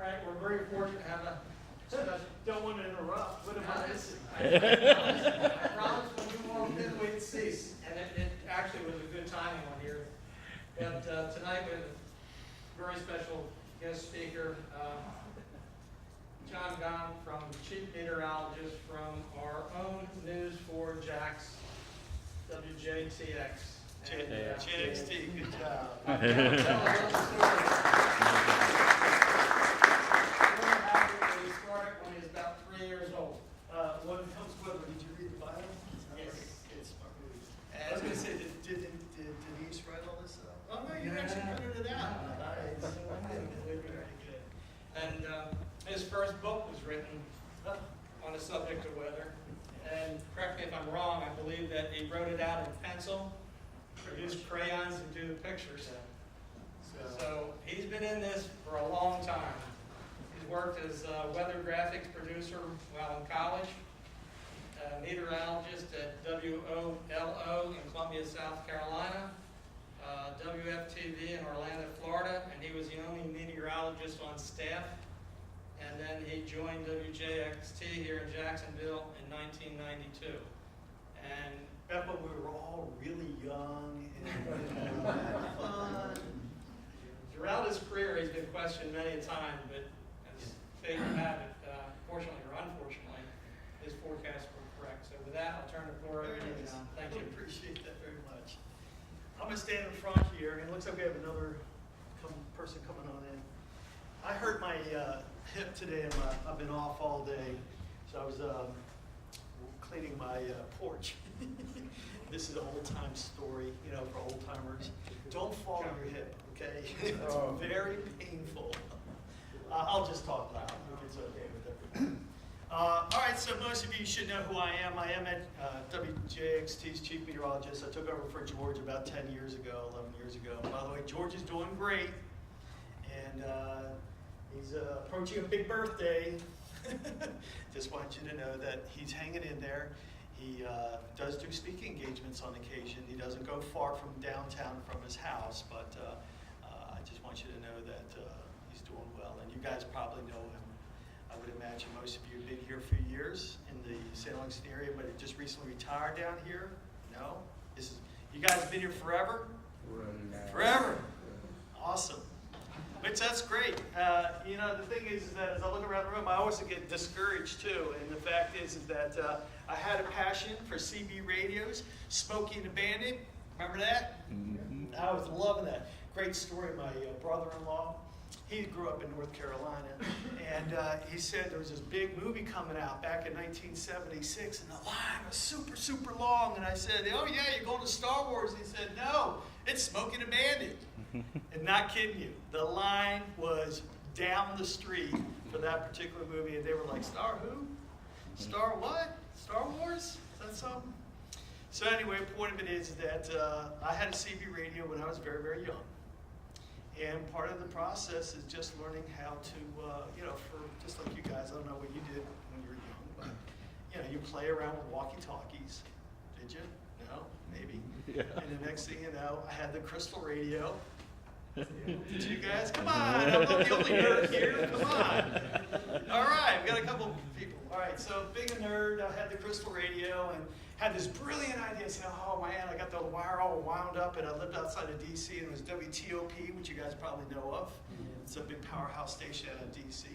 right, we're very fortunate to have a special. Don't want to interrupt. What am I missing? I promise when you walked in, we'd cease. And it actually was a good timing one here. But tonight we have a very special guest speaker, John Gaughan, from Chief Meteorologist from our own News 4 Jax, WJTX. JXT, good job. He started when he was about 3 years old. What comes with it? Did you read the bio? Yes. It's I was going to say, did Denise write all this up? Oh, no, you actually printed it out. Nice. Very good. And his first book was written on the subject of weather. And correct me if I'm wrong, I believe that he wrote it out in pencil, used crayons to do the pictures. So he's been in this for a long time. He's worked as a weather graphics producer while in college, a meteorologist at WOLO in Columbia, South Carolina, WFTV in Orlando, Florida, and he was the only meteorologist on staff. And then he joined WJXT here in Jacksonville in 1992. And Back when we were all really young and had fun. throughout his career, he's been questioned many a time, but as fate would have it, fortunately or unfortunately, his forecasts were correct. So with that, I'll turn the floor over to you, John. Thank you. I appreciate that very much. I'm going to stand in front here, and it looks like we have another person coming on in. I hurt my hip today, and I've been off all day, so I was cleaning my porch. This is an old-time story, for old-timers. Don't fall on your hip, okay? It's very painful. I'll just talk loud if it's okay with everyone. All right, so most of you should know who I am. I am at WJXT's Chief Meteorologist. I took over for George about 10 years ago, 11 years ago. By the way, George is doing great, and he's approaching a big birthday. Just want you to know that he's hanging in there. He does do speaking engagements on occasion. He doesn't go far from downtown from his house, but I just want you to know that he's doing well. And you guys probably know him. I would imagine most of you have been here for years in the St. Augustine area, but he just recently retired down here. No? You guys have been here forever? Forever. Awesome. Which that's great. The thing is that as I look around the room, I always get discouraged too. And the fact is that I had a passion for CB radios, Smokey and the Bandit. Remember that? Mm-hmm. I was loving that. Great story. My brother-in-law, he grew up in North Carolina, and he said there was this big movie coming out back in 1976, and the line was super, super long. And I said, "Oh yeah, you're going to Star Wars?" And he said, "No, it's Smokey and the Bandit." And not kidding you, the line was down the street for that particular movie, and they were like, "Star who? Star what? Star Wars? Is that something?" So anyway, the point of it is that I had a CB radio when I was very, very young. And part of the process is just learning how to, for just like you guys, I don't know what you did when you were young, but, you play around with walkie-talkies. Did you? No? Maybe? Yeah. And the next thing you know, I had the crystal radio. Did you guys? Come on, I'm not the only nerd here. Come on. All right, we got a couple people. All right, so being a nerd, I had the crystal radio and had this brilliant idea. Saying, "Oh man, I got the wire all wound up," and I lived outside of DC, and it was WTOP, which you guys probably know of. It's a big powerhouse station out of DC.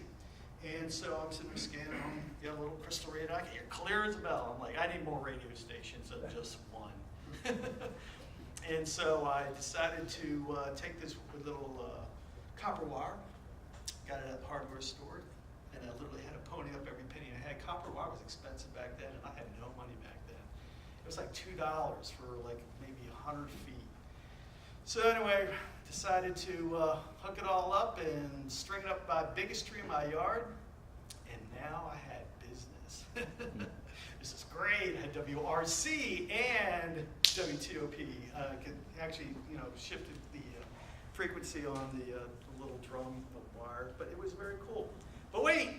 And so I'm sitting there scanning on a little crystal radio. I can hear clear as a bell. I'm like, I need more radio stations than just one. And so I decided to take this little copper wire, got it at the hardware store, and I literally had to pony up every penny I had. Copper wire was expensive back then, and I had no money back then. It was like $2 for like maybe 100 feet. So anyway, decided to hook it all up and string it up by biggest tree in my yard, and now I had business. This is great. I had WRC and WTOP. Could actually, shifted the frequency on the little drum wire, but it was very cool. But wait,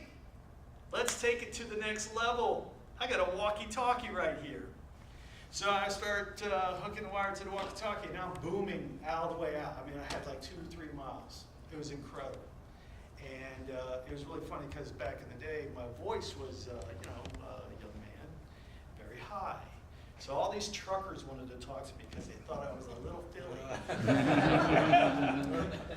let's take it to the next level. I got a walkie-talkie right here. So I start hooking the wire to the walkie-talkie. Now I'm booming all the way out. I mean, I had like 2 or 3 miles. It was incredible. And it was really funny because back in the day, my voice was, a young man, very high. So all these truckers wanted to talk to me because they thought I was a little Philly.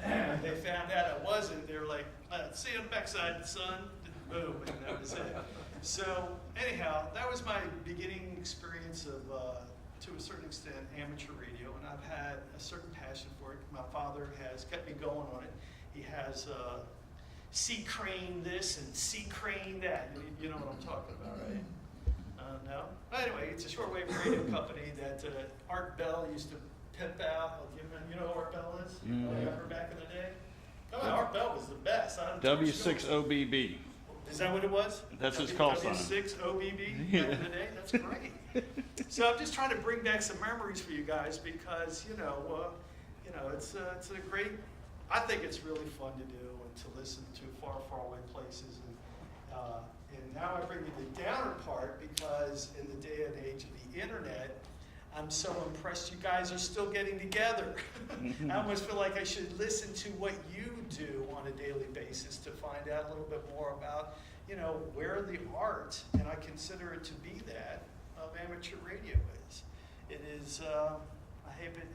And they found out I wasn't. They were like, see you backside, son. Boom, and that was it. So anyhow, that was my beginning experience of, to a certain extent, amateur radio, and I've had a certain passion for it. My father has kept me going on it. He has sea crane this and sea crane that. You know what I'm talking about, right? No? But anyway, it's a shortwave radio company that Art Bell used to pimp out. You know who Art Bell is? Remember back in the day? Come on, Art Bell was the best. W6OBB. Is that what it was? That's his call sign. W6OBB back in the day? That's great. So I'm just trying to bring back some memories for you guys because, it's a great, I think it's really fun to do and to listen to far, far away places. And now I bring you the downer part because in the day and age of the internet, I'm so impressed you guys are still getting together. I almost feel like I should listen to what you do on a daily basis to find out a little bit more about, where the art, and I consider it to be that, of amateur radio is. It is,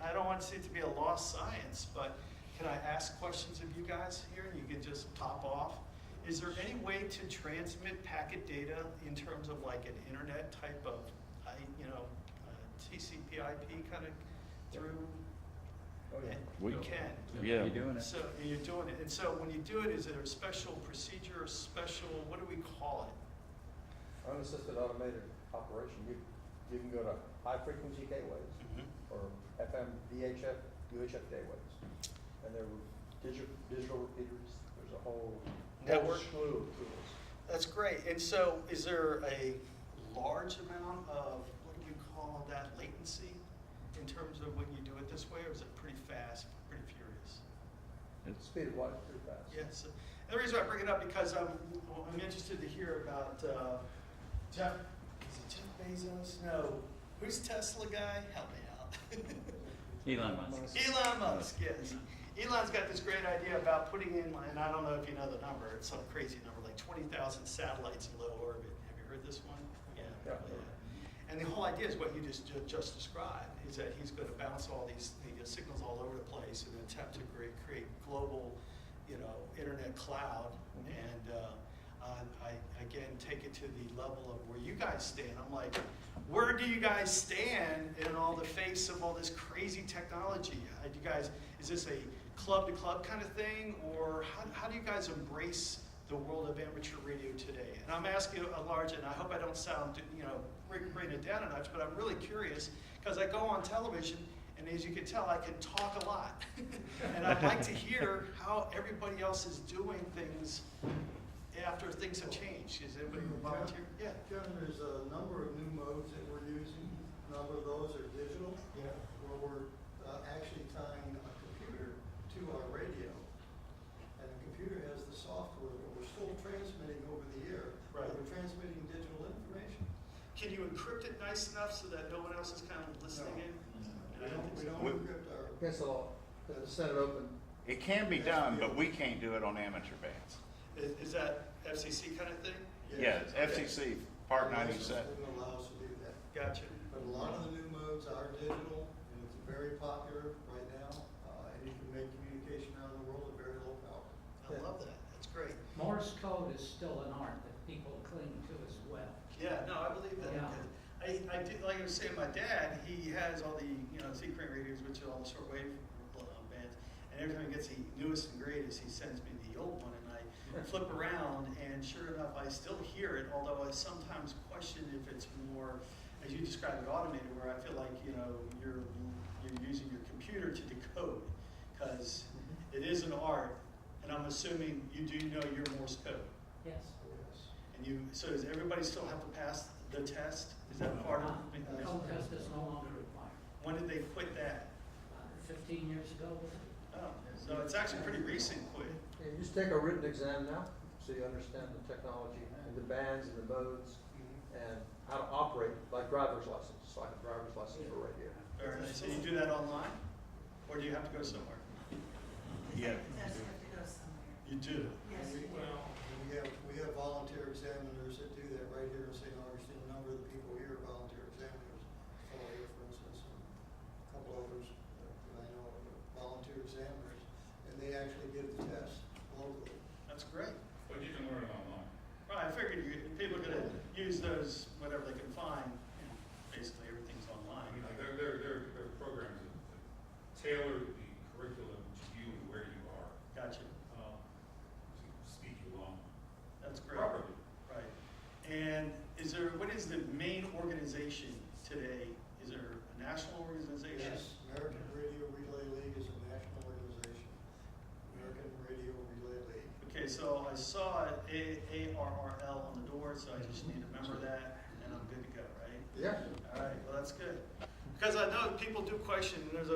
I don't want to see it to be a lost science, but can I ask questions of you guys here and you can just pop off? Is there any way to transmit packet data in terms of like an internet type of, TCP/IP kind of through? Oh, yeah. We can. Yeah. You're doing it. So you're doing it. And so when you do it, is there a special procedure, what do we call it? Unassisted automated operation. You can go to high frequency gateways or FM, VHF, UHF gateways. And there were digital repeaters. There's a whole Network. slew of tools. That's great. And so is there a large amount of, what do we call that, latency in terms of when you do it this way, or is it pretty fast, pretty furious? Speed of light pretty fast. Yes. And the reason I bring it up because I'm interested to hear about Jeff. Is it Jeff Bezos? No. Who's Tesla guy? Help me out. Elon Musk. Elon Musk. Yes. Elon's got this great idea about putting in, and I don't know if you know the number. It's some crazy number, like 20,000 satellites in low orbit. Have you heard this one? Yeah. Probably. And the whole idea is what you just described, is that he's going to bounce all these signals all over the place in an attempt to create global, internet cloud. And I again take it to the level of where you guys stand. I'm like, where do you guys stand in all the face of all this crazy technology? Is this a club-to-club kind of thing, or how do you guys embrace the world of amateur radio today? And I'm asking a large, and I hope I don't sound, bring it down a notch, but I'm really curious because I go on television, and as you can tell, I can talk a lot. And I'd like to hear how everybody else is doing things after things have changed. Is anybody volunteer? Yeah. Kevin, there's a number of new modes that we're using. A number of those are digital, where we're actually tying a computer to our radio. And the computer has the software, but we're still transmitting over the air. Right. We're transmitting digital information. Can you encrypt it nice enough so that no one else is kind of listening in? We don't encrypt our. Against the law. Set it open. It can be done, but we can't do it on amateur bands. Is that FCC kind of thing? Yeah, FCC, Part 97. Doesn't allow us to do that. Gotcha. But a lot of the new modes are digital, and it's very popular right now. And you can make communication around the world at very low power. I love that. That's great. Morse code is still an art that people cling to as well. Yeah, no, I believe that. Yeah. I did, like I was saying, my dad, he has all the, secret radios, which are all the shortwave bands. And every time he gets the newest and greatest, he sends me the old one, and I flip around, and sure enough, I still hear it, although I sometimes question if it's more, as you described it, automated, where I feel like, you're using your computer to decode, because it is an art, and I'm assuming you do know your Morse code. Yes. And so does everybody still have to pass the test? Is that part of it? The code test is no longer required. When did they quit that? 15 years ago, was it? Oh, so it's actually pretty recent quit. Yeah, you just take a written exam now, so you understand the technology and the bands and the modes and how to operate, like driver's license, so I have a driver's license for radio. Very nice. So you do that online? Or do you have to go somewhere? Yeah. It does have to go somewhere. You do? Yes, examiners that do that right here in St. Augustine. A number of the people here are volunteer examiners. Fellow here, for instance, and a couple others that I know are volunteer examiners, and they actually give the test locally. That's great. But you can learn it online. Right, I figured people are gonna use those, whatever they can find, and basically everything's online. You know, there are programs that tailor the curriculum to you and where you are, Gotcha, to speed you along that's great. properly. Right, and what is the main organization today? Is there a national organization? Yes, American Radio Relay League is a national organization. American Radio Relay League. Okay, so I saw ARRL on the door, so I just need to remember that, and I'm good to go, right? Yeah. All right, well, that's good. Because I know people do question, and there's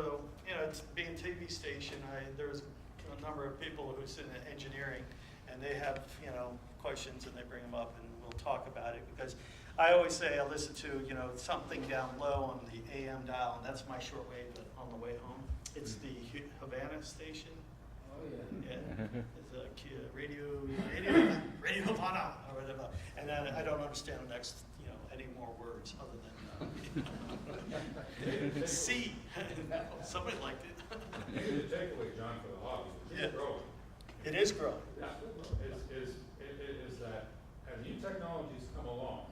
it's being a TV station, there's a number of people who sit in engineering, and they have, questions, and they bring them up, and we'll talk about it. Because I always say I listen to, something down low on the AM dial, and that's my shortwave on the way home. It's the Havana station. Oh, yeah. Yeah, it's a radio Havana, or whatever. And then I don't understand the next, any more words other than C. Somebody liked it. Maybe the takeaway, John, for the hobby, Yeah. is growing. It is growing. Yeah, is that as new technologies come along,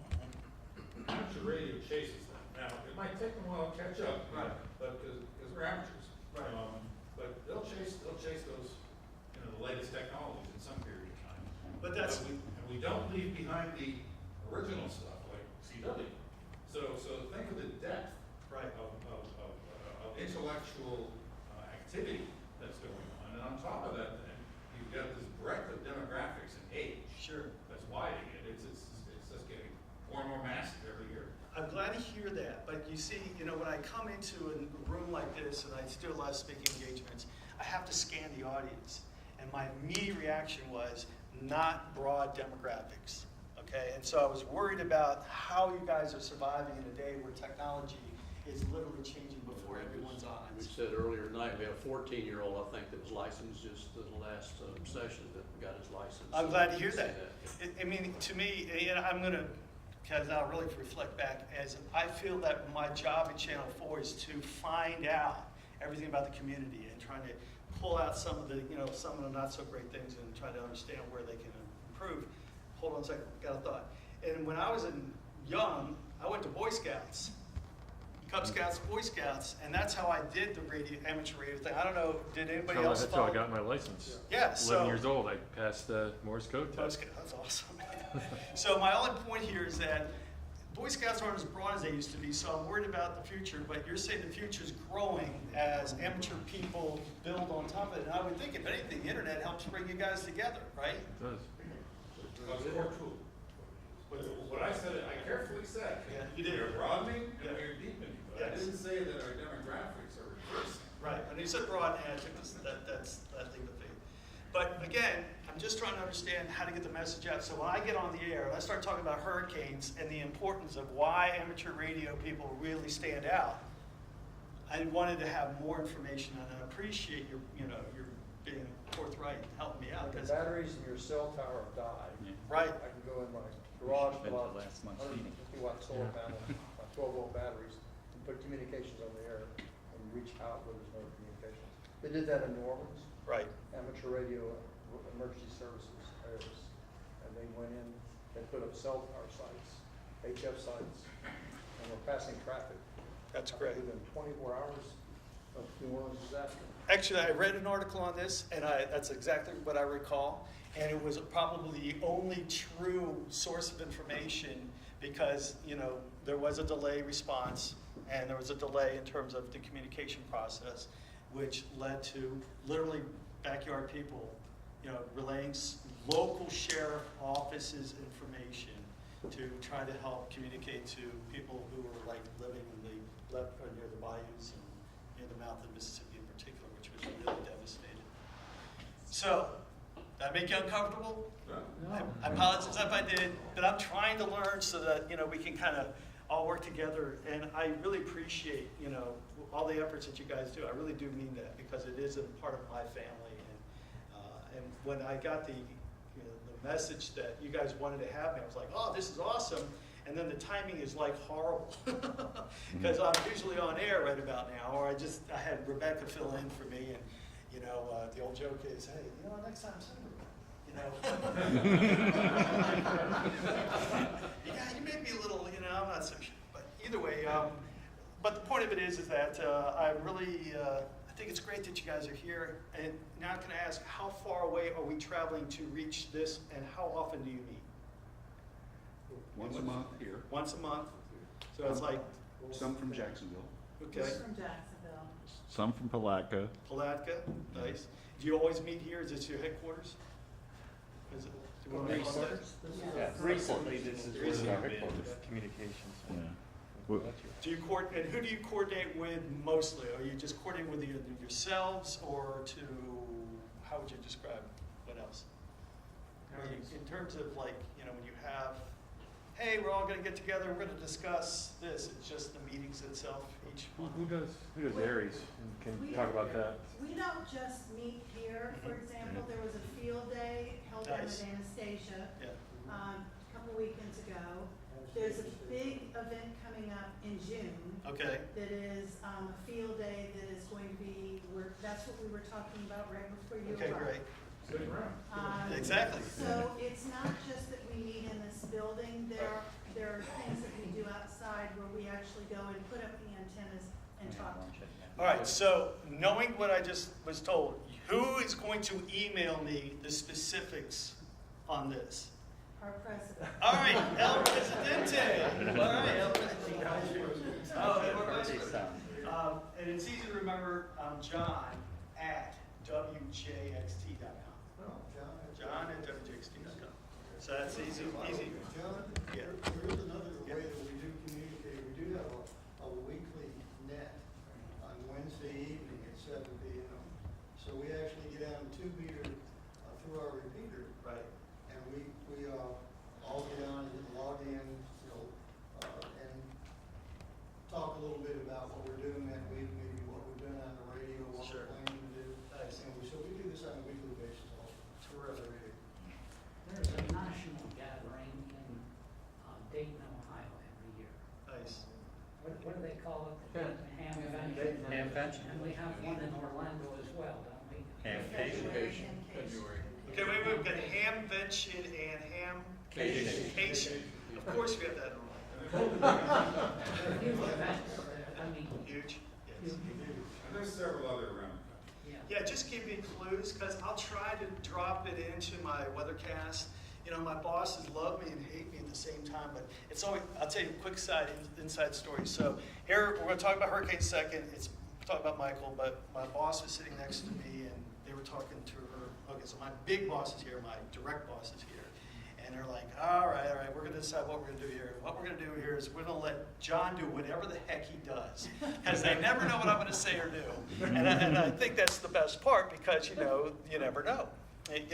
amateur radio chases them. Now, it might take them a while to catch up, Right. but because we're amateurs. Right. But they'll chase those, the latest technologies in some period of time. But that's- And we don't leave behind the original stuff like CW. So think of the depth Right. of intellectual activity that's going on. And on top of that, then, you've got this breadth of demographics and age Sure. that's widening it. It's just getting more and more massive every year. I'm glad to hear that, but you see, when I come into a room like this and I do a lot of speaking engagements, I have to scan the audience. And my immediate reaction was not broad demographics, okay? And so I was worried about how you guys are surviving in a day where technology is literally changing before everyone's We eyes. said earlier tonight, we had a 14-year-old, I think, that was licensed just the last session that got his license. I'm glad to hear See that. I mean, to me, I'm gonna, because I'll really reflect back, as I feel that my job at Channel 4 is to find out everything about the community and trying to pull out some of the not so great things and try to understand where they can improve. Hold on a second, got a thought. And when I was young, I went to Boy Scouts, Cub Scouts, Boy Scouts, and that's how I did the amateur radio thing. I don't know, did anybody else That's how I follow? got my license. Yeah, so. 11 years old, I passed the Morse code Boy test. Scouts, that's awesome. So my only point here is that Boy Scouts aren't as broad as they used to be, so I'm worried about the future, but you're saying the future's growing as amateur people build on top of it. And I would think, if anything, the internet helps bring you guys together, right? It does. That's a core tool. What I said, I carefully said, Yeah, you did. we're broadening and Yeah. we're deepening, but I Yes. didn't say that our demographics are reversing. Right, and you said broad, and I took that's legal thing. But again, I'm just trying to understand how to get the message out. So when I get on the air, and I start talking about hurricanes and the importance of why amateur radio people really stand out, I wanted to have more information, and I appreciate your being forthright and helping me out. When the 'Cause- batteries in your cell tower die, Yeah. right, I can go in my garage, Spent pull out the last month's meeting. 150-watt solar panel, my 12-volt batteries, and put communications on the air and reach out where there's no communications. They did that in New Orleans, right. amateur radio emergency services areas, and they went in, they put up cell tower sites, HF sites, and were passing traffic. That's great. Within 24 hours of New Orleans disaster. Actually, I read an article on this, and that's exactly what I recall. And it was probably the only true source of information because, there was a delay response and there was a delay in terms of the communication process, which led to literally backyard people, relaying local sheriff offices information to try to help communicate to people who were living in near the bayous and near the mouth of Mississippi in particular, which was really devastated. So, did I make you uncomfortable? I apologize if I did, but I'm trying to learn so that, we can kind of all work together. And I really appreciate, all the efforts that you guys do. I really do mean that because it is a part of my family. And when I got the the message that you guys wanted to have me. I was like, oh, this is awesome. And then the timing is like horrible because I'm usually on air right about now, or I had Rebecca fill in for me, and the old joke is, hey, next time send Rebecca. Yeah, you made me a little, I'm not so sure, but either way, but the point of it is that I really, I think it's great that you guys are here. And now can I ask, how far away are we traveling to reach this, and how often do you meet? Once a month here, Once a month? So it's like, some from Jacksonville. okay, From Jacksonville. Some from Palatka. Palatka, nice. Do you always meet here? Is this your headquarters? Is it? Do we meet there? Yeah, recently, this is Recently. our headquarters, communications. Yeah. Well, Do you coordinate, and who do you coordinate with mostly? Are you just coordinating with yourselves, or how would you describe, what else? In terms of like, when you have, hey, we're all gonna get together, we're gonna discuss this, it's just the meetings itself each month? Who does Aries? And can you talk about that? We don't just meet here. For example, there was a field day held down Nice. at Anastasia Yeah, a couple weekends ago. There's a big event coming up in June okay, that is a field day that is going to be, that's what we were talking about right before you okay, arrived. great. Sit around. Exactly. So it's not just that we meet in this building, there are things that we do outside where we actually go and put up the antennas and talk to people. All right, so knowing what I just was told, who is going to email me the specifics on this? Our president. All right, El Presidente. All right, El Presidente. Oh, and we're both- and it's easy to remember, John at WJXT.com. Oh, John. John at WJXT.com. So that's easy. John, Yeah. there is another Yeah. way that we do communicate. We do have a weekly net on Wednesday evening at 7 p.m. So we actually get on 2 meter through our repeater, Right. and we all get on and log in, and talk a little bit about what we're doing that week, maybe what we're doing on the radio, what Sure. we're planning to do. Nice. And so we do this on a weekly basis also. Terrific. There's a national gathering in Dayton, Ohio every year. Nice. What do they call it? Yeah. Ham Convention. Ham Convention. And we have one in Orlando as well, don't we? Hamcation. Okay, wait, we've got Hamvention and Hamcation. Of course we have that in Orlando. Huge events, Huge? Yes. huge. And there's several other around. Yeah. Yeah, just give me clues, because I'll try to drop it into my weathercast. My bosses love me and hate me at the same time, but it's always, I'll tell you a quick inside story. So here, we're gonna talk about hurricane second, talk about Michael, but my boss was sitting next to me and they were talking to her. Okay, so my big boss is here, my direct boss is here. And they're like, all right, we're gonna decide what we're gonna do here. What we're gonna do here is we're gonna let John do whatever the heck he does. Because they never know what I'm gonna say or do. And I think that's the best part, because you never know. If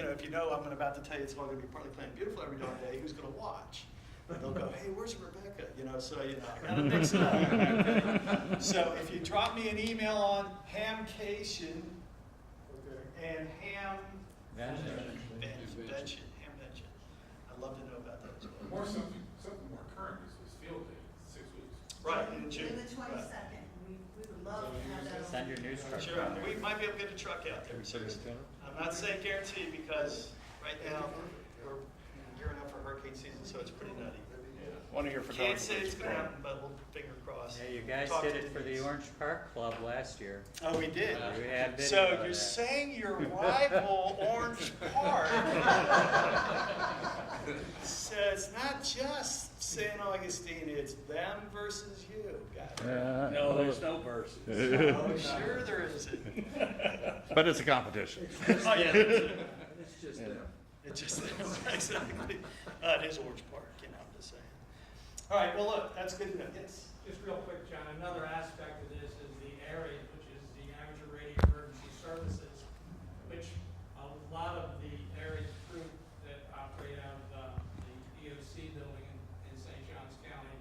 I'm about to tell you it's all gonna be partly clean and beautiful every darn day, who's gonna watch? And they'll go, hey, where's Rebecca? I gotta mix it up. So if you drop me an email on Hamcation and Hamvention, I'd love to know about that as well. Something more current is field day, 6 weeks. Right, in June. June the 22nd, we would love to have that. Send your news truck. Sure, we might be able to get a truck out there, seriously. I'm not saying guarantee, because right now, we're gearing up for hurricane season, so it's pretty nutty. One of your Can't photographers. say it's gonna happen, but we'll finger crossed. Yeah, you guys Talk did to it for the Denise. Orange Park Club last year. Oh, we did? We had video So of you're that. saying your rival Orange Park, so it's not just St. Augustine, it's them versus you, got it? No, there's no verses. Oh, sure there isn't. But it's a competition. Oh, yeah. It's just them. It's just, exactly. It is Orange Park, I'm just saying. All right, well, look, that's good enough. Yes. Just real quick, John, another aspect of this is the area, which is the amateur radio emergency services, which a lot of the areas crew that operate out of the EOC building in St. Johns County,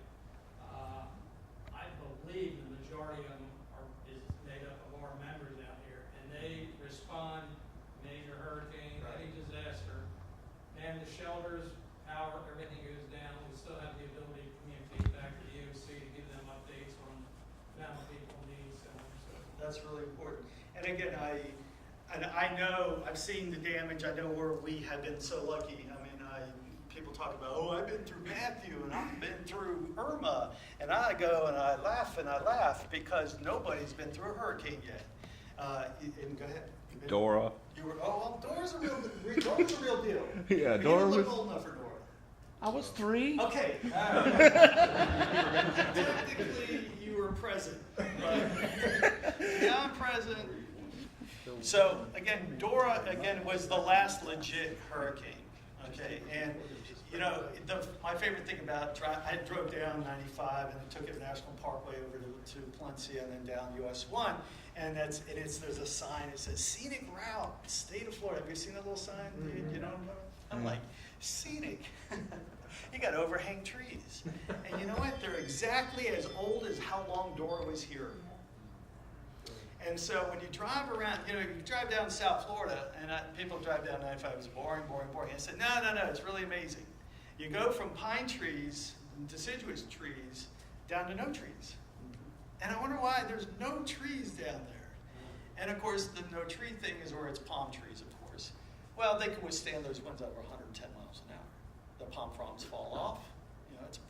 I believe the majority of them is made up of our members out here, and they respond major hurricane, any disaster, I know, I've seen the damage, I know where we have been so lucky. I mean, people talk about, oh, I've been through Matthew and I've been through Irma, and I go and I laugh because nobody's been through a hurricane yet. And go ahead. Dora. You were, oh, well, Dora's a real deal. Yeah, But Dora you didn't look was- old enough for Dora. I was 3. Okay. Technically, you were present, but yeah, I'm present. So again, Dora was the last legit hurricane. Okay, and you know my favorite thing about I drove down 95 and took it National Parkway over to Palencia and then down US 1, and there's a sign that says scenic route, state of Florida. Have you seen that little sign? Dude? You know, I'm like scenic. You got overhang trees, and you know what? They're exactly as old as how long Dora was here. And so when you drive around, you drive down South Florida, and people drive down 95, it was boring. I said, no, it's really amazing. You go from pine trees, deciduous trees, down to no trees. And I wonder why there's no trees down there. And of course, the no tree thing is where it's palm trees, of course. Well, they can withstand those winds over 110 miles an hour. The palm fronds fall off. It's a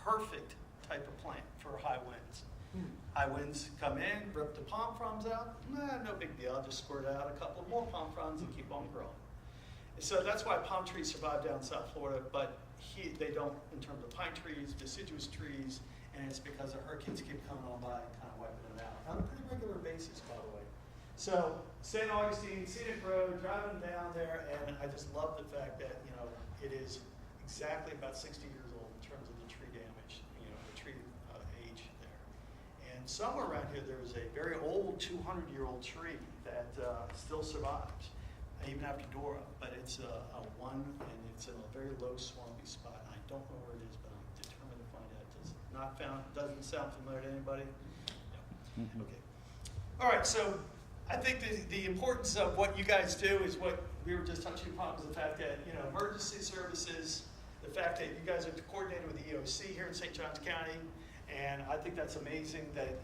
perfect type of plant for high winds. High winds come in, rip the palm fronds out. No big deal. I'll just squirt out a couple more palm fronds and keep on growing. So that's why palm trees survive down South Florida, but they don't in terms of pine trees, deciduous trees, and it's because the hurricanes keep coming on by and kind of wiping it out on a pretty regular basis, by the way. So St. Augustine, scenic road, driving down there, and I just love the fact that it is exactly about 60 years old in terms of the tree damage, the tree age there. And somewhere around here, there is a very old 200-year-old tree that still survives, even after Dora. But it's a one, and it's in a very low, swampy spot. I don't know where it is, but I'm determined to find out. Doesn't sound familiar to anybody? No. Okay. All right. So I think the importance of what you guys do is what we were just touching upon, was the fact that emergency services, the fact that you guys are coordinated with the EOC here in St. Johns County. And I think that's amazing that,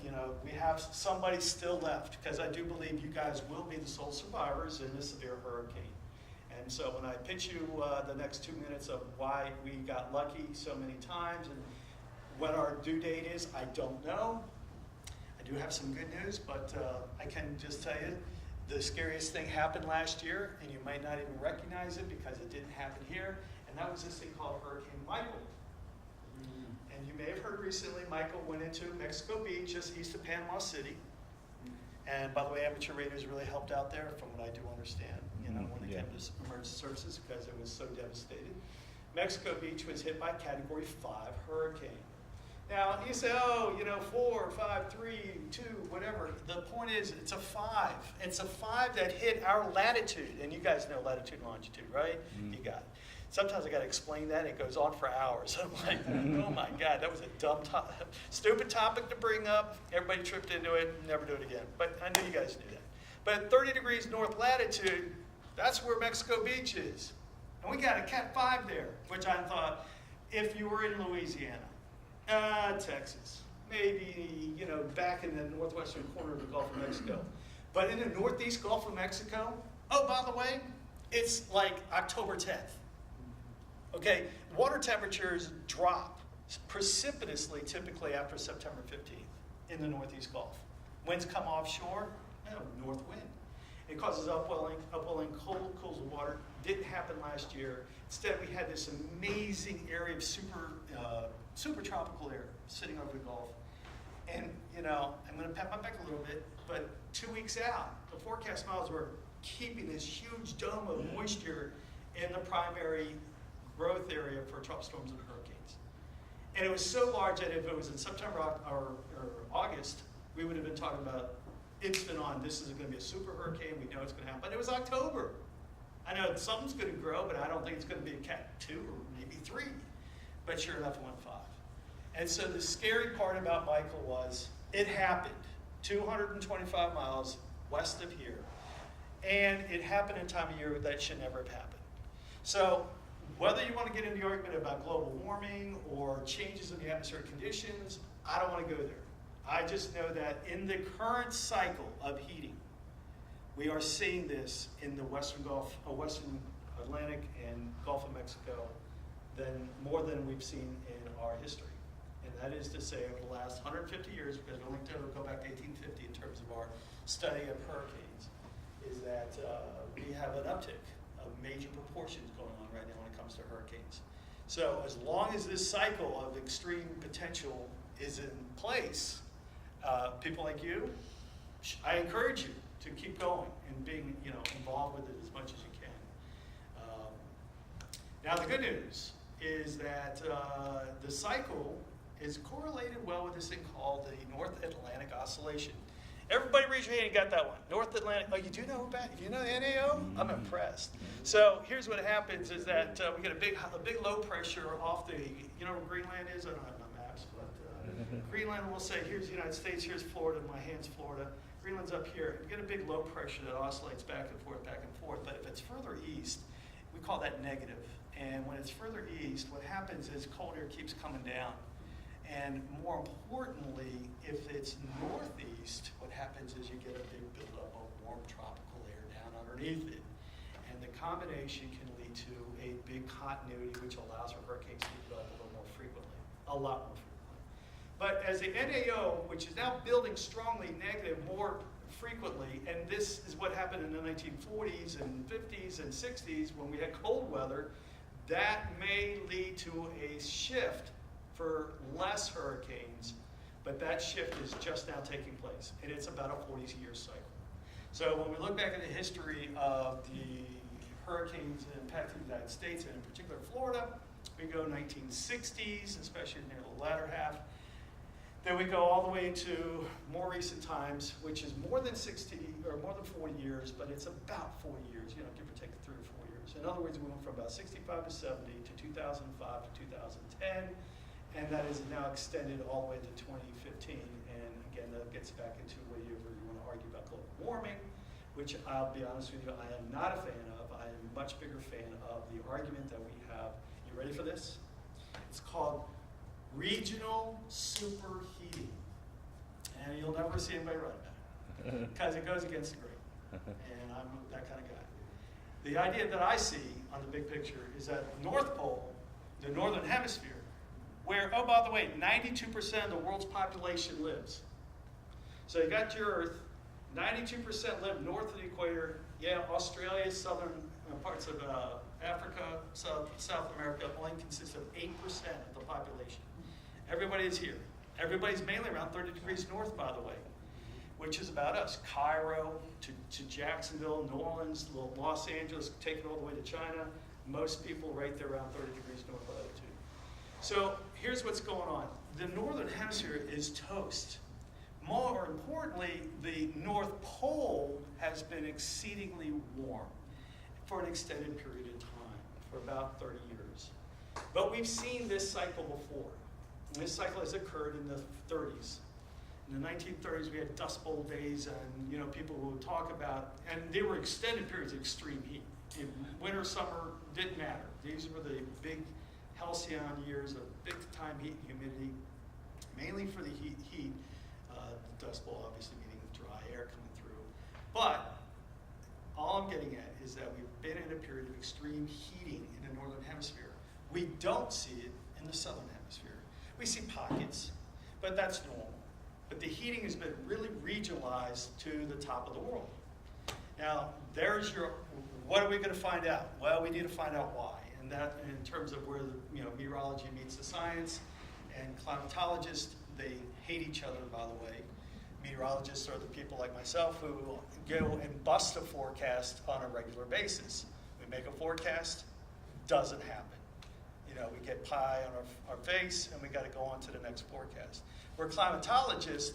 we have somebody still left, because I do believe you guys will be the sole survivors in this severe hurricane. And so when I pitch you the next 2 minutes of why we got lucky so many times and what our due date is, I don't know. I do have some good news, but I can just tell you the scariest thing happened last year, and you might not even recognize it because it didn't happen here, and that was this thing called Hurricane Michael. And you may have heard recently, Michael went into Mexico Beach, just east of Panama City. And by the way, amateur radios really helped out there, from what I do understand, when it came to emergency services, because it was so devastated. Mexico Beach was hit by Category 5 hurricane. Now, you say, 4, 5, 3, 2, whatever. The point is, it's a 5. It's a 5 that hit our latitude. And you guys know latitude and longitude, right? You got it. Sometimes I got to explain that. It goes on for hours. I'm like, oh my God, that was a stupid topic to bring up. Everybody tripped into it. Never do it again. But I knew you guys knew that. But at 30 degrees north latitude, that's where Mexico Beach is. And we got a Cat 5 there, which I thought, if you were in Louisiana, Texas, maybe, back in the northwestern corner of the Gulf of Mexico. But in the northeast Gulf of Mexico, oh, by the way, it's like October 10th. Okay, water temperatures drop precipitously typically after September 15th in the northeast Gulf. Winds come offshore, north wind. It causes upwelling, cold, cools the water. Didn't happen last year. Instead, we had this amazing area of super tropical air sitting over the Gulf. And, I'm going to pat my back a little bit, but 2 weeks out, the forecast models were keeping this huge dome of moisture in the primary growth area for tropical storms and hurricanes. And it was so large that if it was in September or August, we would have been talking about, it's been on, this is going to be a super hurricane, we know it's going to happen. But it was October. I know something's going to grow, but I don't think it's going to be a Cat 2 or maybe 3. But sure enough, it went 5. And so the scary part about Michael was, it happened 225 miles west of here. And it happened in a time of year that should never have happened. So whether you want to get into the argument about global warming or changes in the atmospheric conditions, I don't want to go there. I just know that in the current cycle of heating, We are seeing this in the Western Atlantic and Gulf of Mexico more than we've seen in our history. And that is to say, over the last 150 years, because we're linked to go back to 1850 in terms of our study of hurricanes, is that we have an uptick of major proportions going on right now when it comes to hurricanes. So as long as this cycle of extreme potential is in place, people like you, I encourage you to keep going and being involved with it as much as you can. Now the good news is that the cycle is correlated well with this thing called the North Atlantic Oscillation. Everybody raise your hand, you got that one. North Atlantic, oh, you do know about it? You know the NAO? I'm impressed. So here's what happens is that we get a big low pressure off the, you know where Greenland is? I don't have my maps, but Greenland will say, here's the United States, here's Florida, my hand's Florida. Greenland's up here. We get a big low pressure that oscillates back and forth, but if it's further east, we call that negative. And when it's further east, what happens is cold air keeps coming down. And more importantly, if it's northeast, what happens is you get a big buildup of warm tropical air down underneath it. And the combination can lead to a big continuity, which allows for hurricanes to develop a little more frequently, a lot more frequently. But as the NAO, which is now building strongly negative more frequently, and this is what happened in the 1940s and 50s and 60s when we had cold weather, that may lead to a shift for less hurricanes, but that shift is just now taking place, and it's about a 40-year cycle. So when we look back at the history of the hurricanes impacting the United States, and in particular Florida, we go 1960s, especially near the latter half. Then we go all the way to more recent times, which is more than 60 or more than 40 years, but it's about 40 years, give or take 3 or 4 years. In other words, we went from about 65 to 70 to 2005 to 2010, and that is now extended all the way to 2015. And again, that gets back into whether you want to argue about global warming, which I'll be honest with you, I am not a fan of. I am a much bigger fan of the argument that we have. You ready for this? It's called regional superheating. And you'll never see anybody write about it because it goes against the grain. And I'm that kind of guy. The idea that I see on the big picture is that the North Pole, the northern hemisphere, where, oh, by the way, 92% of the world's population lives. So you got your Earth, 92% live north of the equator. Yeah, Australia, southern parts of Africa, South America only consists of 8% of the population. Everybody is here. Everybody's mainly around 30 degrees north, by the way, which is about us. Cairo to Jacksonville, New Orleans, Los Angeles, take it all the way to China. Most people right there around 30 degrees north latitude. So here's what's going on. The northern hemisphere is toast. More importantly, the North Pole has been exceedingly warm for an extended period of time, for about 30 years. But we've seen this cycle before. And this cycle has occurred in the 30s. In the 1930s, we had Dust Bowl days, and people would talk about, and they were extended periods of extreme heat. In winter, summer, didn't matter. These were the big halcyon years of big time heat and humidity, mainly for the heat. The Dust Bowl obviously meaning dry air coming through. But all I'm getting at is that we've been in a period of extreme heating in the northern hemisphere. We don't see it in the southern hemisphere. We see pockets, but that's normal. But the heating has been really regionalized to the top of the world. Now, there's what are we going to find out? Well, we need to find out why. And that in terms of where meteorology meets the science, and climatologists, they hate each other, by the way. Meteorologists are the people like myself who go and bust a forecast on a regular basis. We make a forecast, doesn't happen. We get pie on our face, and we got to go on to the next forecast. We're climatologists.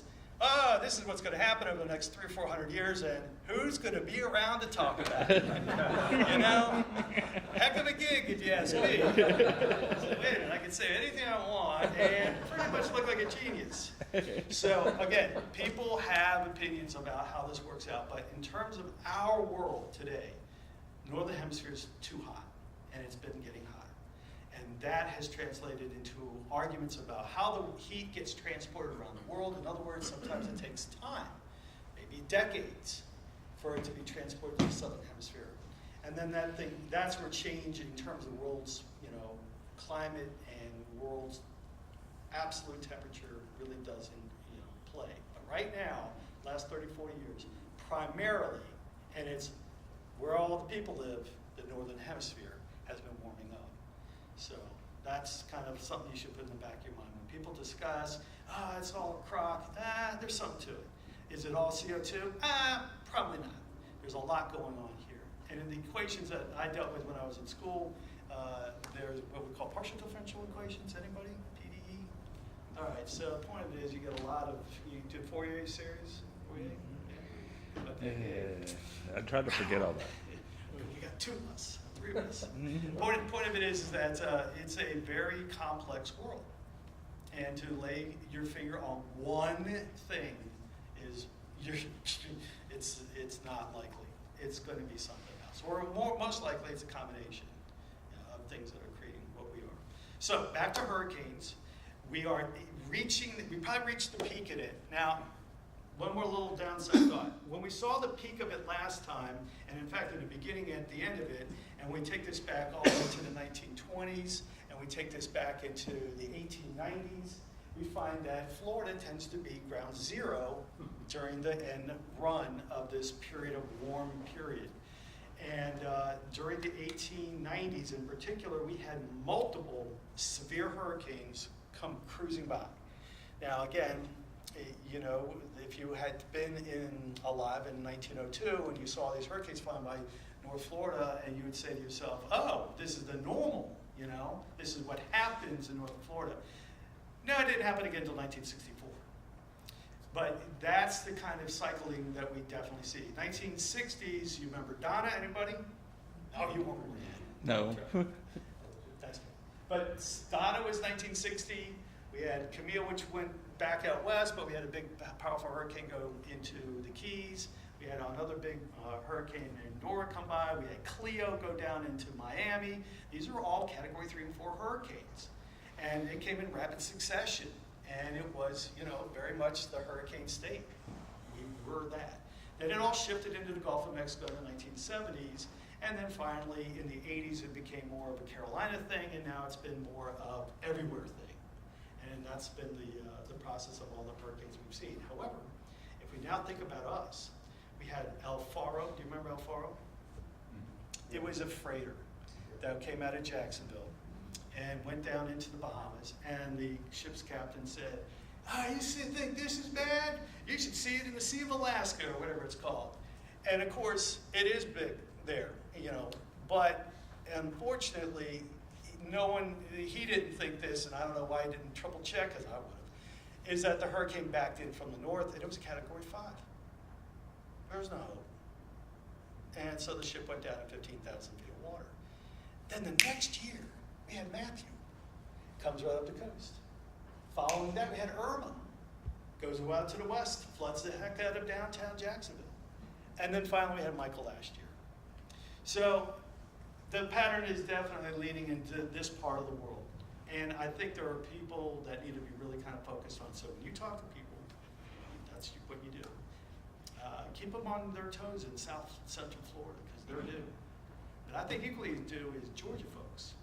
This is what's going to happen over the next 300 or 400 years, and who's going to be around to talk about it? Heck of a gig, if you ask me. So, wait a minute, I can say anything I want and pretty much look like a genius. So, again, people have opinions about how this works out, but in terms of our world today, northern hemisphere is too hot, and it's been getting hotter. And that has translated into arguments about how the heat gets transported around the world. In other words, sometimes it takes time, maybe decades, for it to be transported to the southern hemisphere. And then that's where change in terms of the world's, climate and world's absolute temperature really does play. But right now, last 30, 40 years, primarily, and it's where all the people live, the northern hemisphere, has been warming up. So that's kind of something you should put in the back of your mind. When people discuss, it's all a crock, there's something to it. Is it all CO2? Probably not. There's a lot going on here. And in the equations that I dealt with when I was in school, there's what we call partial differential equations. Anybody? PDE? All right, so the point of it is you get a lot of, you did Fourier series? Fourier? I tried to forget all that. You got two of us, three of us. Point of it is that it's a very complex world. And to lay your finger on one thing is, it's not likely. It's going to be something else. Or most likely it's a combination of things that are creating what we are. So back to hurricanes. We probably reached the peak of it. Now, one more little downside thought. When we saw the peak of it last time, and in fact in the beginning and at the end of it, and we take this back all the way to the 1920s, and we take this back into the 1890s, we find that Florida tends to be ground zero during the end run of this period of warm period. And during the 1890s in particular, we had multiple severe hurricanes come cruising by. Now again, if you had been alive in 1902 and you saw these hurricanes flying by North Florida, and you would say to yourself, oh, this is the normal, this is what happens in North Florida. No, it didn't happen again until 1964. But that's the kind of cycling that we definitely see. 1960s, you remember Donna, anybody? Oh, you won't remember that. No. That's good. But Donna was 1960. We had Camille, which went back out west, but we had a big, powerful hurricane go into the Keys. We had another big hurricane named Nora come by. We had Cleo go down into Miami. These are all Category 3 and 4 hurricanes. And it came in rapid succession. And it was, very much the hurricane state. We were that. Then it all shifted into the Gulf of Mexico in the 1970s. And then finally, in the 80s, it became more of a Carolina thing. And now it's been more of everywhere thing. And that's been the process of all the hurricanes we've seen. However, if we now think about us, we had El Faro. Do you remember El Faro? It was a freighter that came out of Jacksonville and went down into the Bahamas. And the ship's captain said, you think this is bad? You should see it in the Sea of Alaska, or whatever it's called. And of course, it is big there, But unfortunately, he didn't think this, and I don't know why he didn't triple check, as I would have, is that the hurricane backed in from the north, and it was a Category 5. There was no hope. And so the ship went down at 15,000 feet of water. Then the next year, we had Matthew. Comes right up the coast. Following that, we had Irma. Goes out to the west, floods the heck out of downtown Jacksonville. And then finally, we had Michael last year. So the pattern is definitely leading into this part of the world. And I think there are people that need to be really kind of focused on. So when you talk to people, that's what you do. Keep them on their toes in Central Florida, because they're due. But I think equally due is Georgia folks.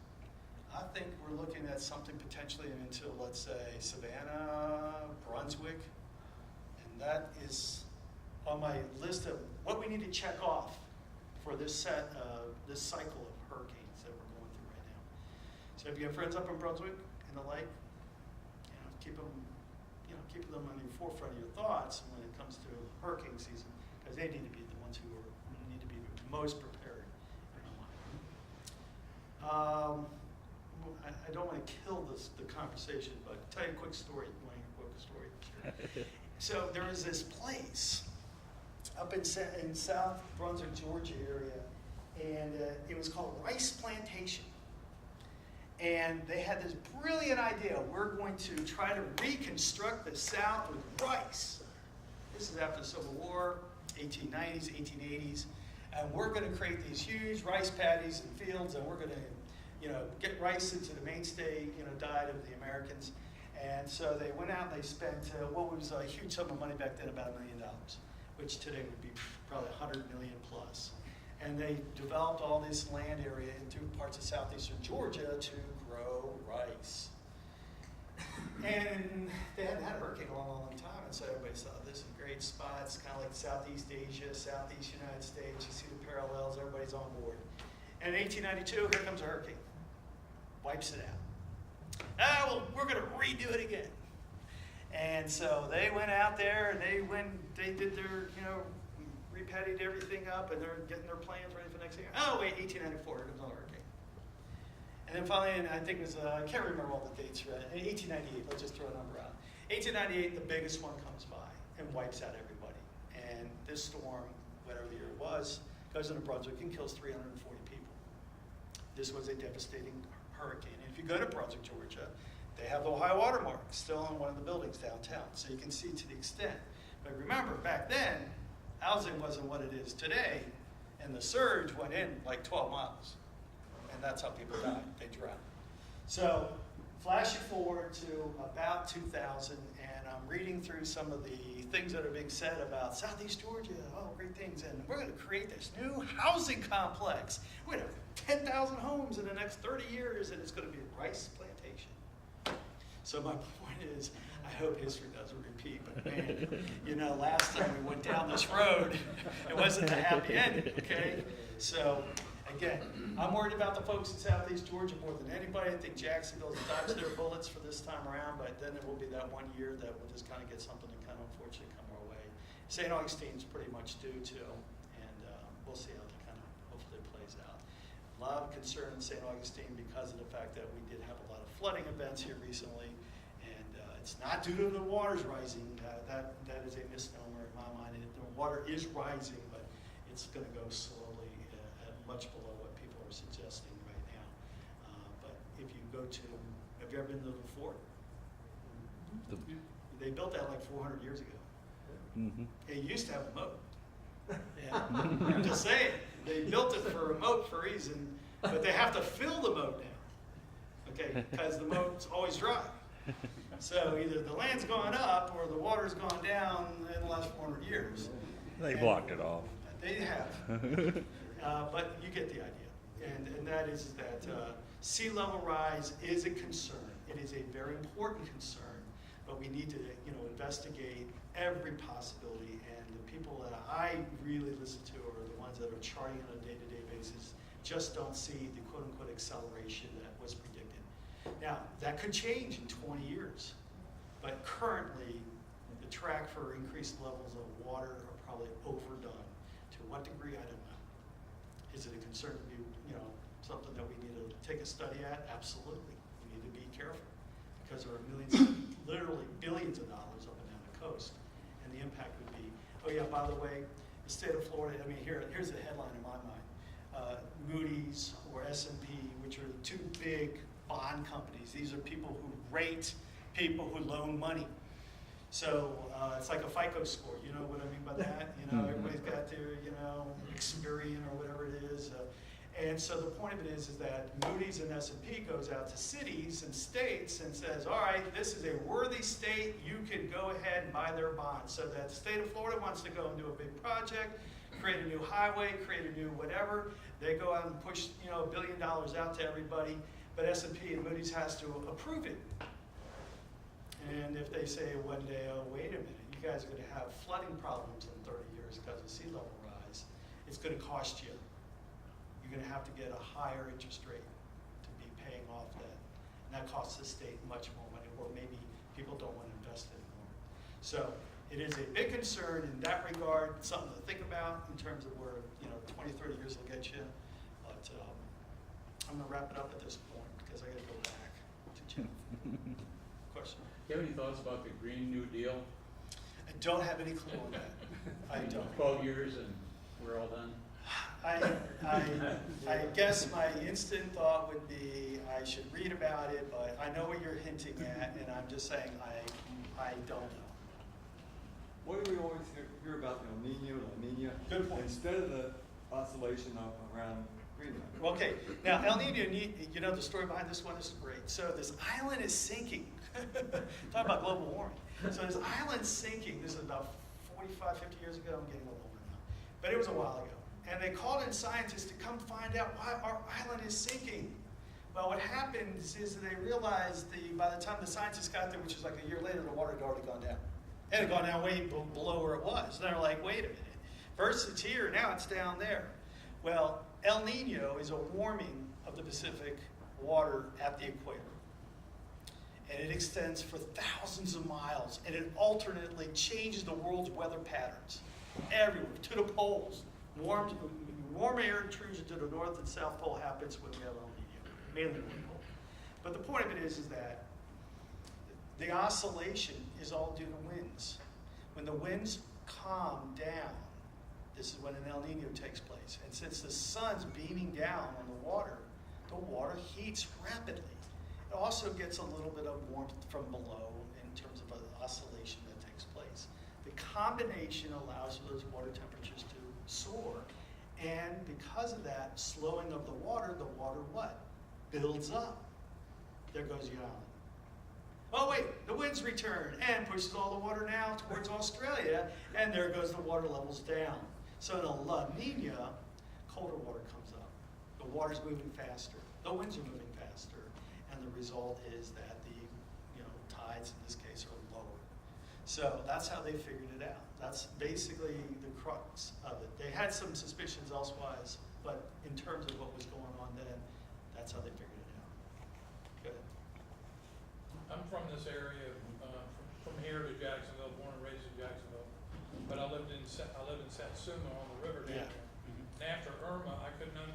I think we're looking at something potentially into, let's say, Savannah, Brunswick. And that is on my list of what we need to check off for this cycle of hurricanes that we're going through right now. So if you have friends up in Brunswick and the lake, keep them on the forefront of your thoughts when it comes to hurricane season, because they need to be the ones who need to be most prepared in my mind. I don't want to kill the conversation, but I'll tell you a quick story. You want to hear a quick story? So there was this place up in South Brunswick, Georgia area, and it was called Rice Plantation. And they had this brilliant idea. We're going to try to reconstruct the South with rice. This is after the Civil War, 1890s, 1880s. And we're going to create these huge rice paddies and fields, and we're going to get rice into the mainstay, diet of the Americans. And so they went out and they spent what was a huge sum of money back then, about $1 million. which today would be probably 100 million plus. And they developed all this land area into parts of southeastern Georgia to grow rice. And they hadn't had a hurricane in a long, long time, and so everybody saw this is a great spot. It's kind of like Southeast Asia, Southeast United States. You see the parallels, everybody's on board. And in 1892, here comes a hurricane. Wipes it out. Well, we're going to redo it again. And so they went out there and they did their, repatted everything up, and they're getting their plans ready for next year. Oh, wait, 1894, here comes another hurricane. And then finally, and I think it was, I can't remember all the dates, right? 1898, let's just throw a number out. 1898, the biggest one comes by and wipes out everybody. And this storm, whatever the year it was, goes into Brunswick and kills 340 people. This was a devastating hurricane. And if you go to Brunswick, Georgia, they have the high water mark still on one of the buildings downtown, so you can see to the extent. But remember, back then, housing wasn't what it is today, and the surge went in like 12 miles. And that's how people died. They drowned. So, flash it forward to about 2000, and I'm reading through some of the things that are being said about Southeast Georgia, great things, and we're going to create this new housing complex. We're going to have 10,000 homes in the next 30 years, and it's going to be a rice plantation. So my point is, I hope history doesn't repeat, but man, last time we went down this road, it wasn't a happy ending, okay? So, again, I'm worried about the folks in Southeast Georgia more than anybody. I think Jacksonville's dodged their bullets for this time around, but then it will be that one year that we'll just kind of get something that kind of unfortunately come our way. St. Augustine's pretty much due too, and we'll see how that kind of hopefully plays out. A lot of concern in St. Augustine because of the fact that we did have a lot of flooding events here recently, and it's not due to the waters rising. That is a misnomer in my mind. The water is rising, but it's going to go slowly, much below what people are suggesting right now. But if you go to, have you ever been to the fort? They built that like 400 years ago. Mm-hmm. It used to have a moat. Yeah. I'm just saying, they built it for a moat for a reason, but they have to fill the moat now, okay, because the moat's always dry. So either the land's gone up or the water's gone down in the last 400 years. They blocked it off. They have. But you get the idea. And that is that sea level rise is a concern. It is a very important concern, but we need to investigate every possibility. And the people that I really listen to are the ones that are charting on a day-to-day basis, just don't see the quote-unquote acceleration that was predicted. Now, that could change in 20 years, but currently the track for increased levels of water are probably overdone. To what degree, I don't know. Is it a concern to be, something that we need to take a study at? Absolutely. We need to be careful because there are millions, literally billions of dollars up and down the coast. And the impact would be, oh yeah, by the way, the state of Florida, here's the headline in my mind. Moody's or S&P, which are the two big bond companies. These are people who rate people who loan money. So it's like a FICO score, you know what I mean by that? Everybody's got their, Experian or whatever it is. And so the point of it is that Moody's and S&P goes out to cities and states and says, all right, this is a worthy state, you can go ahead and buy their bonds. So that the state of Florida wants to go and do a big project, create a new highway, create a new whatever. They go out and push, $1 billion out to everybody, but S&P and Moody's has to approve it. And if they say one day, oh, wait a minute, you guys are going to have flooding problems in 30 years because of sea level rise, it's going to cost you. You're going to have to get a higher interest rate to be paying off that. And that costs the state much more money, or maybe people don't want to invest anymore. So it is a big concern in that regard, something to think about in terms of where 20, 30 years will get you. But I'm going to wrap it up at this point because I got to go back to Jim. Question? Do you have any thoughts about the Green New Deal? I don't have any clue on that. I don't. 12 years and we're all done? I guess my instant thought would be I should read about it, but I know what you're hinting at, and I'm just saying I don't know. What do we always hear about El Nino, La Nina? Good point. Instead of the oscillation up around Greenland. Okay, now El Nino, the story behind this one is great. So this island is sinking. Talk about global warming. So this island's sinking. This is about 45, 50 years ago, I'm getting a little older now, but it was a while ago. And they called in scientists to come find out why our island is sinking. Well, what happens is that they realized by the time the scientists got there, which was like a year later, the water had already gone down. It had gone down way below where it was. And they're like, wait a minute. First it's here, now it's down there. Well, El Nino is a warming of the Pacific water at the equator. And it extends for thousands of miles, and it alternately changes the world's weather patterns everywhere, to the poles. Warm air intrusion to the North and South Pole happens when we have El Nino, mainly the North Pole. But the point of it is that the oscillation is all due to winds. When the winds calm down, this is when an El Nino takes place. And since the sun's beaming down on the water heats rapidly. It also gets a little bit of warmth from below in terms of an oscillation that takes place. The combination allows for those water temperatures to soar. And because of that slowing of the water what? Builds up. There goes the island. Oh wait, the winds return and pushes all the water now towards Australia, and there goes the water levels down. So in a La Nina, colder water comes up. The water's moving faster. The winds are moving faster. And the result is that the tides in this case are lower. So that's how they figured it out. That's basically the crux of it. They had some suspicions elsewise, but in terms of what was going on then, that's how they figured it out. Good. I'm from this area, from here to Jacksonville, born and raised in Jacksonville. But I live in Satsuma on the river down there. And after Irma,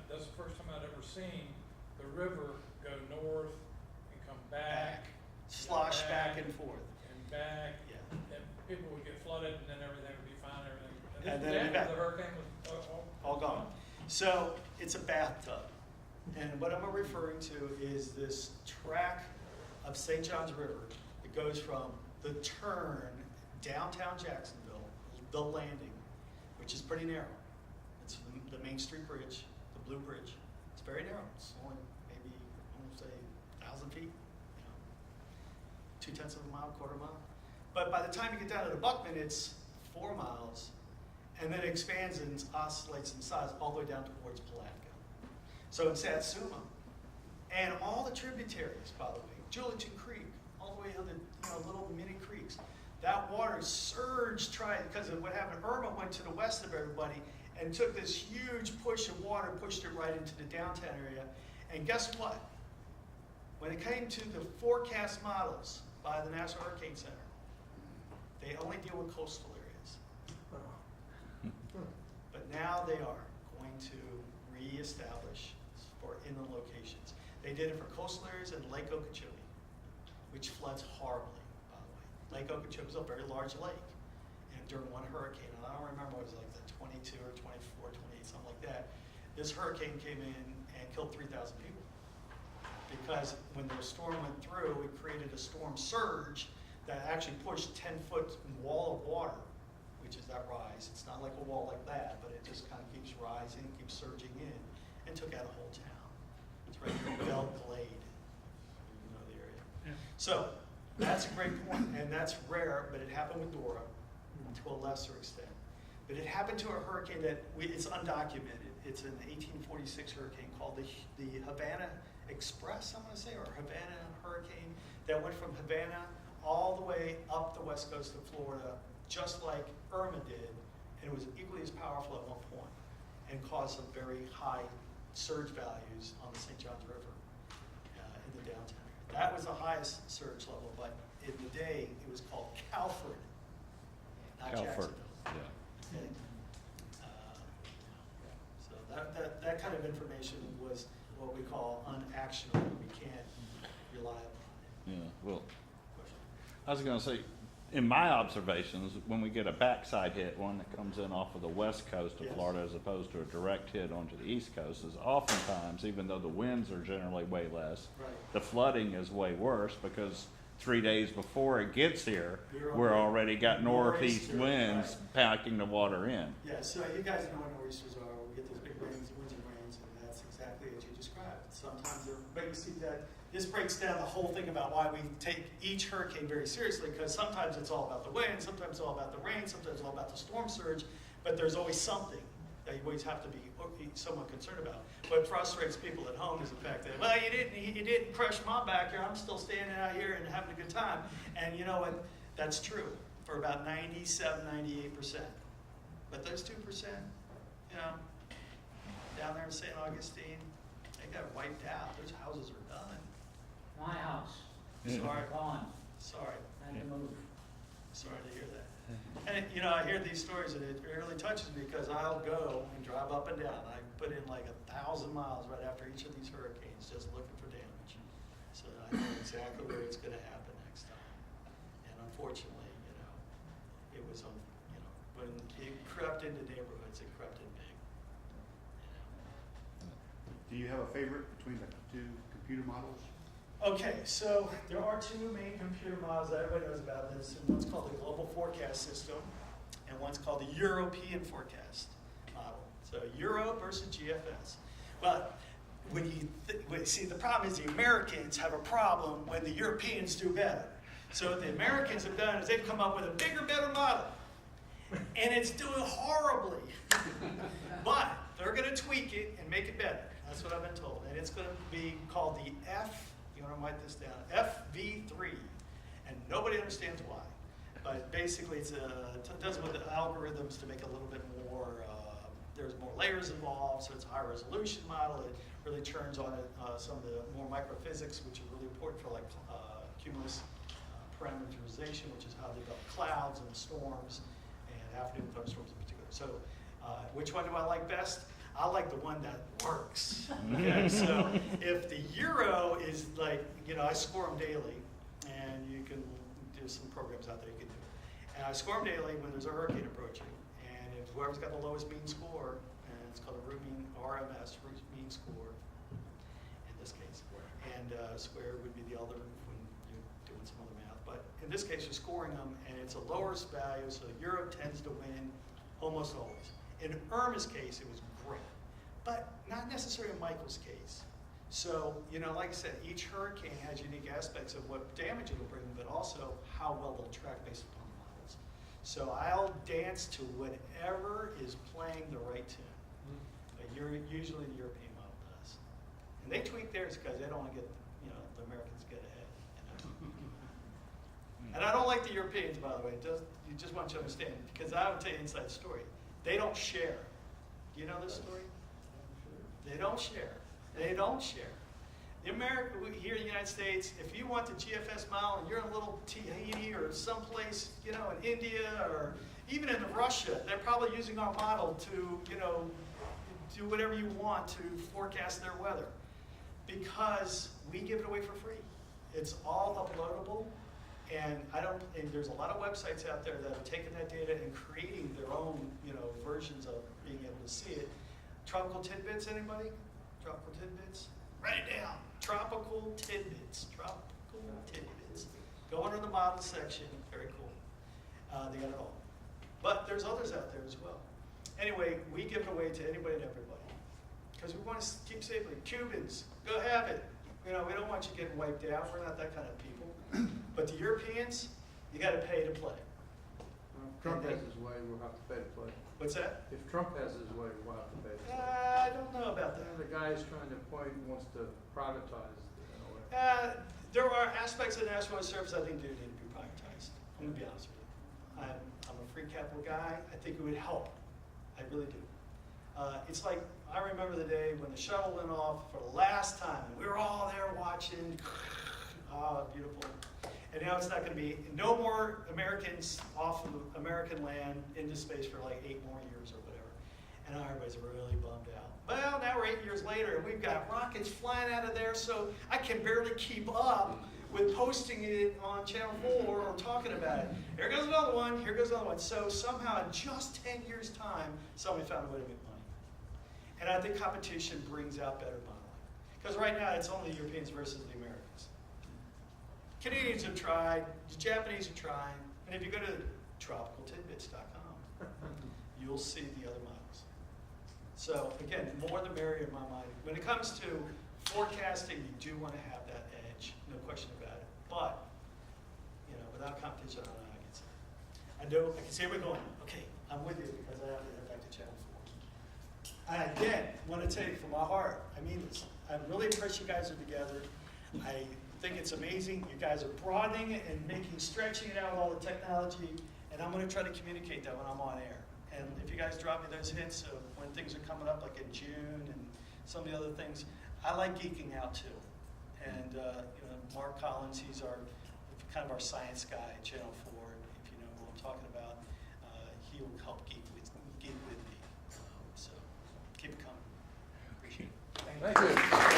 that's the first time I'd ever seen the river go north and come back. Slosh back and forth. And back. Yeah. And people would get flooded, and then everything would be fine, And this then was after the hurricane was all gone. So it's a bathtub. And what I'm referring to is this track of St. John's River. It goes from the turn, downtown Jacksonville, the landing, which is pretty narrow. It's the Main Street Bridge, the Blue Bridge. It's very narrow. It's only maybe, I'm going to say, 1,000 feet, 0.2 of a mile, quarter mile. But by the time you get down to the Buckman, it's 4 miles, and then it expands and oscillates in size all the way down towards Palatka. So in Satsuma, and all the tributaries, by the way, Julington Creek, all the way to the little mini creeks, that water surged, because of what happened. Irma went to the west of everybody and took this huge push of water, pushed it right into the downtown area. And guess what? When it came to the forecast models by the National Hurricane Center, they only deal with coastal areas. But now they are going to reestablish for inland locations. They did it for coastal areas in Lake Okeechobee, which floods horribly, by the way. Lake Okeechobee is a very large lake. And during one hurricane, and I don't remember what it was like, the 22 or 24, 28, something like that, this hurricane came in and killed 3,000 people. Because when the storm went through, it created a storm surge that actually pushed 10-foot wall of water, which is that rise. It's not like a wall like that, but it just kind of keeps rising, keeps surging in, and took out a whole town. It's right here in Belle Glade. You know the area. Yeah. So that's a great point, and that's rare, but it happened with Dora to a lesser extent. But it happened to a hurricane that it's undocumented. It's an 1846 hurricane called the Havana Express, I'm going to say, or Havana Hurricane, that went from Havana all the way up the west coast of Florida, just like Irma did, and it was equally as powerful at one point, and caused some very high surge values on the St. Johns River in the downtown area. That was the highest surge level, but in the day, it was called Calford, not Calford, Jacksonville. yeah. Okay. So that kind of information was what we call unactionable. We can't rely upon it. Yeah, well, I was gonna say, in my observations, when we get a backside hit, one that comes in off of the west coast of Yes. Florida as opposed to a direct hit onto the east coast, is oftentimes, even though the winds are generally way less, Right. the flooding is way worse because 3 days before it gets here, You're we're okay. already got northeast Nor'easter, winds right. packing the water in. Yeah, so you guys know what nor'easters are. We get those big winds and rains, and that's exactly as you described. Sometimes but you see that this breaks down the whole thing about why we take each hurricane very seriously, because sometimes it's all about the wind, sometimes it's all about the rain, sometimes it's all about the storm surge, but there's always something that you always have to be somewhat concerned about. What frustrates people at home is the fact that, well, you didn't crush my backyard, I'm still standing out here and having a good time. And you know what? That's true for about 97, 98%. But those 2%, you know, down there in St. Augustine, they got wiped out. Those houses are done. My house, Sorry. gone, Sorry. had to move. Sorry to hear that. And, you know, I hear these stories and it really touches me because I'll go and drive up and down. I put in like 1,000 miles right after each of these hurricanes just looking for damage. So I know exactly where it's going to happen next time. And unfortunately, you know, it was, you know, when it crept into neighborhoods, it crept in big. You know. Do you have a favorite between the two computer models? Okay, so there are two main computer models that everybody knows about. One's called the Global Forecast System, and one's called the European Forecast Model. So Euro versus GFS. But when you see, the problem is the Americans have a problem when the Europeans do better. So what the Americans have done is they've come up with a bigger, better model, and it's doing horribly. But they're going to tweak it and make it better. That's what I've been told, and it's going to be called the you want to write this down, FV3, and nobody understands why. But basically, it does with the algorithms to make it a little bit more, there's more layers involved, so it's a high resolution model. It really turns on some of the more microphysics, which is really important for like cumulus parameterization, which is how they develop clouds and storms, and afternoon thunderstorms in particular. So which one do I like best? I like the one that works. Okay, so if the Euro is like, you know, I score them daily, and you can do some programs out there you can do. And I score them daily when there's a hurricane approaching. And if whoever's got the lowest mean score, and it's called a RMS, root mean score, in this case. And square would be the other when you're doing some other math. But in this case, you're scoring them, and it's a lower value, so the Euro tends to win almost always. In Irma's case, it was great, but not necessarily in Michael's case. So, you know, like I said, each hurricane has unique aspects of what damage it will bring, but also how well they'll track based upon the models. So I'll dance to whatever is playing the right tune. But usually the European model does. And they tweak theirs because they don't want to get, you know, the Americans get ahead. You know? And I don't like the Europeans, by the way. You just want you to understand, because I would tell you an inside story. They don't share. Do you know this story? They don't share. They don't share. The America, here in the United States, if you want the GFS model and you're in a little Tahiti or someplace, you know, in India or even in Russia, they're probably using our model to, you know, do whatever you want to forecast their weather, because we give it away for free. It's all uploadable. And there's a lot of websites out there that have taken that data and creating their own, you know, versions of being able to see it. Tropical tidbits, anybody? Tropical tidbits? Write it down. Tropical tidbits. Tropical tidbits. Go under the model section. Very cool. They got it all. But there's others out there as well. Anyway, we give it away to anybody and everybody, because we want to keep safely. Cubans, go have it. You know, we don't want you getting wiped out. We're not that kind of people. But the Europeans, you got to pay to play. Well, if Trump has his way, we'll have to pay to play. What's that? If Trump has his way, we'll have to pay to play. I don't know about that. The guy's trying to point, wants to privatize, you know. There are aspects of the National Weather Service I think do need to be privatized. I'm going to be honest with you. I'm a free capital guy. I think it would help. I really do. It's like, I remember the day when the shuttle went off for the last time, and we were all there watching. Oh, beautiful. And now it's not going to be, no more Americans off of American land into space for like 8 more years or whatever. And now everybody's really bummed out. Well, now we're 8 years later, and we've got rockets flying out of there, so I can barely keep up with posting it on Channel 4 or talking about it. Here goes another one, here goes another one. So somehow in just 10 years' time, somebody found a way to make money. And I think competition brings out better modeling. Because right now, it's only the Europeans versus the Americans. Canadians have tried, the Japanese are trying, and if you go to tropicaltidbits.com, you'll see the other models. So again, more the merrier in my mind. When it comes to forecasting, you do want to have that edge, no question about it. But, you know, without competition, I don't know how I can say. I know, I can see where we're going. Okay, I'm with you because I have to head back to Channel 4. I again want to tell you from my heart, I mean this. I'm really impressed you guys are together. I think it's amazing. You guys are broadening and stretching it out with all the technology, and I'm going to try to communicate that when I'm on air. And if you guys drop me those hints of when things are coming up, like in June and some of the other things, I like geeking out too. And you know, Mark Collins, he's kind of our science guy at Channel 4. If you know who I'm talking about, he will help geek with me. So keep it coming. Appreciate it. Thank you.